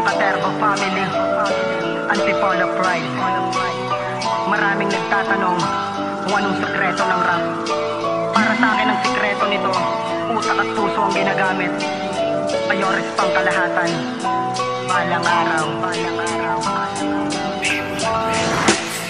Katerbo family, Antipolo Pride. Maraming nagtatanong kung anong sekreto ng rap. Para sa akin ang sekreto nito, utak at puso ang ginagamit. Mayores pang kalahatan. Balang araw, balang araw.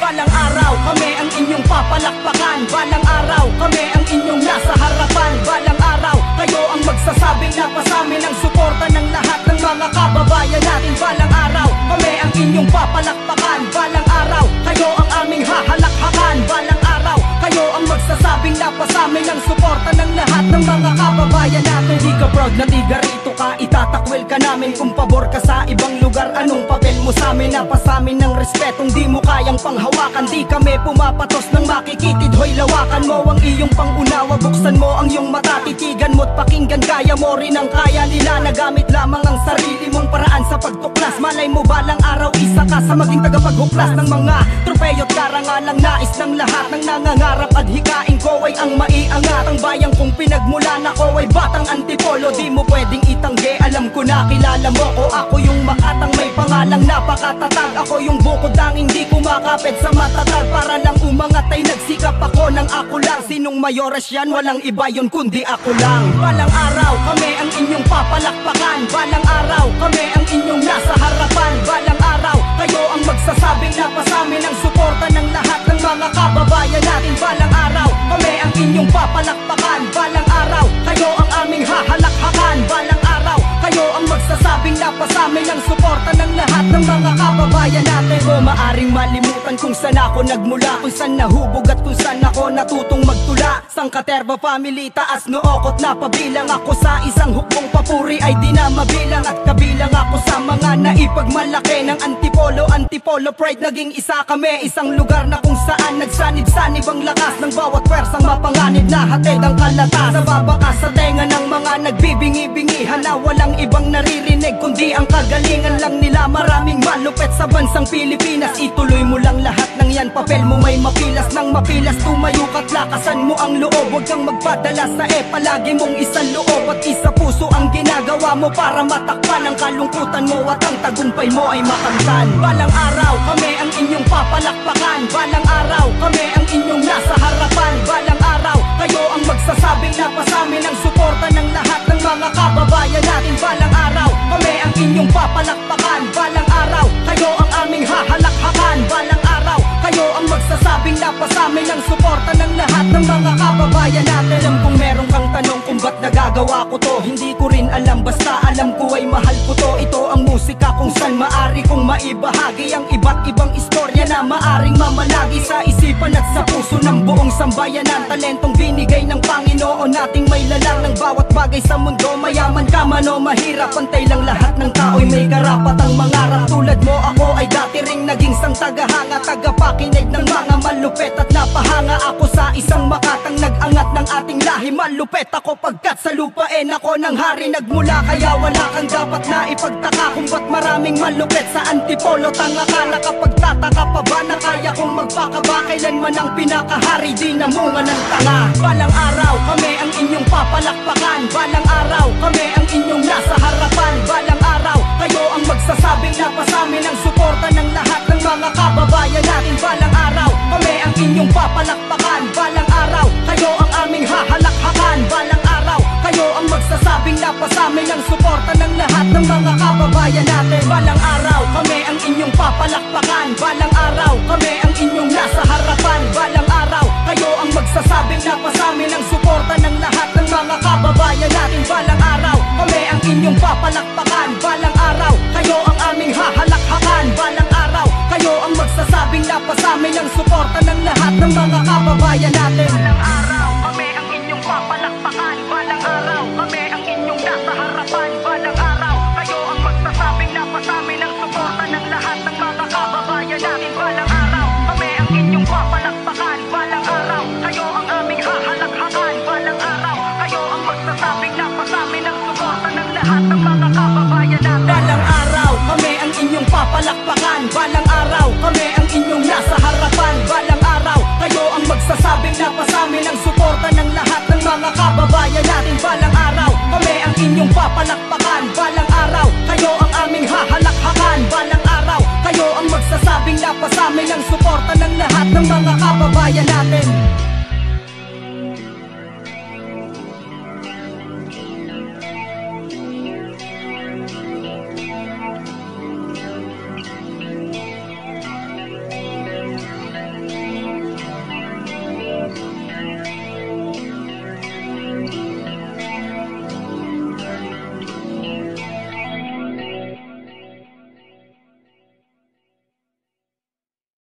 Balang araw, kami ang inyong papalakpakan. Balang araw, kami ang inyong nasa harapan. Balang araw, kayo ang magsasabing napasamin ang suporta ng lahat ng mga kababayan natin. Balang araw, kami ang inyong papalakpakan. Balang araw, kayo ang aming hahalakhakan. Balang araw, kayo ang magsasabing napasamin ang suporta ng lahat ng mga kababayan natin. Di ka proud na tiga rito ka, itatakwil ka namin. Kung pabor ka sa ibang lugar, anong papel mo sa amin? Napasamin ng respetong di mo kayang panghawakan. Di kami pumapatos ng makikitid, hoy lawakan mo ang iyong pangunawa. Buksan mo ang iyong mata, titigan mo't pakinggan. Kaya mo rin ang kaya nila, nagamit lamang ang sarili mong paraan sa pagtuklas. Malay mo balang araw isa ka sa maging tagapaghuklas ng mga tropeyo't karangalang nais ng lahat ng nangangarap. Adhikain ko ay ang maiangat. Ang bayang kong pinagmulan ako ay batang Antipolo. Di mo pwedeng itanggi, alam ko na kilala mo ko. Ako yung makatang may pangalang napakatatag. Ako yung bukod tanging di kumakapit sa matatag. Para lang umangat ay nagsikap ako ng ako lang. Sinong mayores yan? Walang iba yun kundi ako lang. Balang araw, kami ang inyong papalakpakan. Balang araw, kami ang inyong nasa harapan. Balang araw, kayo ang magsasabing napasamin ang suporta ng lahat ng mga kababayan natin. Balang araw, kami ang inyong papalakpakan. Balang araw, kayo ang aming hahalakhakan. Balang araw, kayo ang magsasabing napasamin ang suporta ng lahat ng mga kababayan natin. O maaring malimutan kung saan ako nagmula, kung saan nahubog at kung saan ako natutong magtula. Sang Katerbo family, taas nookot na pabilang. Ako sa isang hukbong papuri ay di na mabilang. At kabilang ako sa mga naipagmalaki ng Antipolo. Antipolo Pride, naging isa kami. Isang lugar na kung saan nagsanib-sanib ang lakas ng bawat pwersang mapanganib na hatid ang kalatas. Nababakas sa tenga ng mga nagbibingi-bingihan na walang ibang naririnig kundi ang kagalingan lang nila. Maraming malupet sa bansang Pilipinas. Ituloy mo lang lahat ng yan, papel mo may mapilas. Nang mapilas, tumayo ka't lakasan mo ang loob. Huwag kang magpadala sa palagi mong isang loob at isa puso ang ginagawa mo para matakpan ang kalungkutan mo at ang tagumpay mo ay makamtan. Balang araw, kami ang inyong papalakpakan. Balang araw, kami ang inyong nasa harapan. Balang araw, kayo ang magsasabing napasamin ang suporta ng lahat ng mga kababayan natin. Balang araw, kami ang inyong papalakpakan. Balang araw, kayo ang aming hahalakhakan. Balang araw, kayo ang magsasabing napasamin ang suporta ng lahat ng mga kababayan natin. Alam kong meron kang tanong kung ba't nagagawa ko to. Hindi ko rin alam, basta alam ko ay mahal ko to. Ito ang musika kung saan maari kong maibahagi ang iba't ibang istorya na maaring mamalagi sa isipan at sa puso ng buong sambayanan. Talentong binigay ng Panginoon nating may lalang ng bawat bagay sa mundo. Mayaman ka man o mahirap, pantay lang lahat ng tao'y may karapatang mangarap. Tulad mo ako ay dati ring naging sang tagahanga, tagapakinig ng mga malupet at napahanga. Ako sa isang makatang nag-angat ng ating lahi. Malupet ako pagkat sa lupain ako ng hari nagmula. Kaya wala kang dapat na ipagtaka kung ba't maraming malupet sa Antipolo. Tanga ka, nakapagtataka pa ba na kaya kong magpakaba? Kailanman ang pinakahari, di namunga ng tanga. Balang araw, kami ang inyong papalakpakan. Balang araw, kami ang inyong nasa harapan. Balang araw, kayo ang magsasabing napasamin ang suporta ng lahat ng mga kababayan natin. Balang araw, kami ang inyong papalakpakan. Balang araw, kayo ang aming hahalakhakan. Balang araw, kayo ang magsasabing napasamin ang suporta ng lahat ng mga kababayan natin. Balang araw, kami ang inyong papalakpakan. Balang araw, kami ang inyong nasa harapan. Balang araw, kayo ang magsasabing napasamin ang suporta ng lahat ng mga kababayan natin. Balang araw, kami ang inyong papalakpakan. Balang araw, kayo ang aming hahalakhakan. Balang araw, kayo ang magsasabing napasamin ang suporta ng lahat ng mga kababayan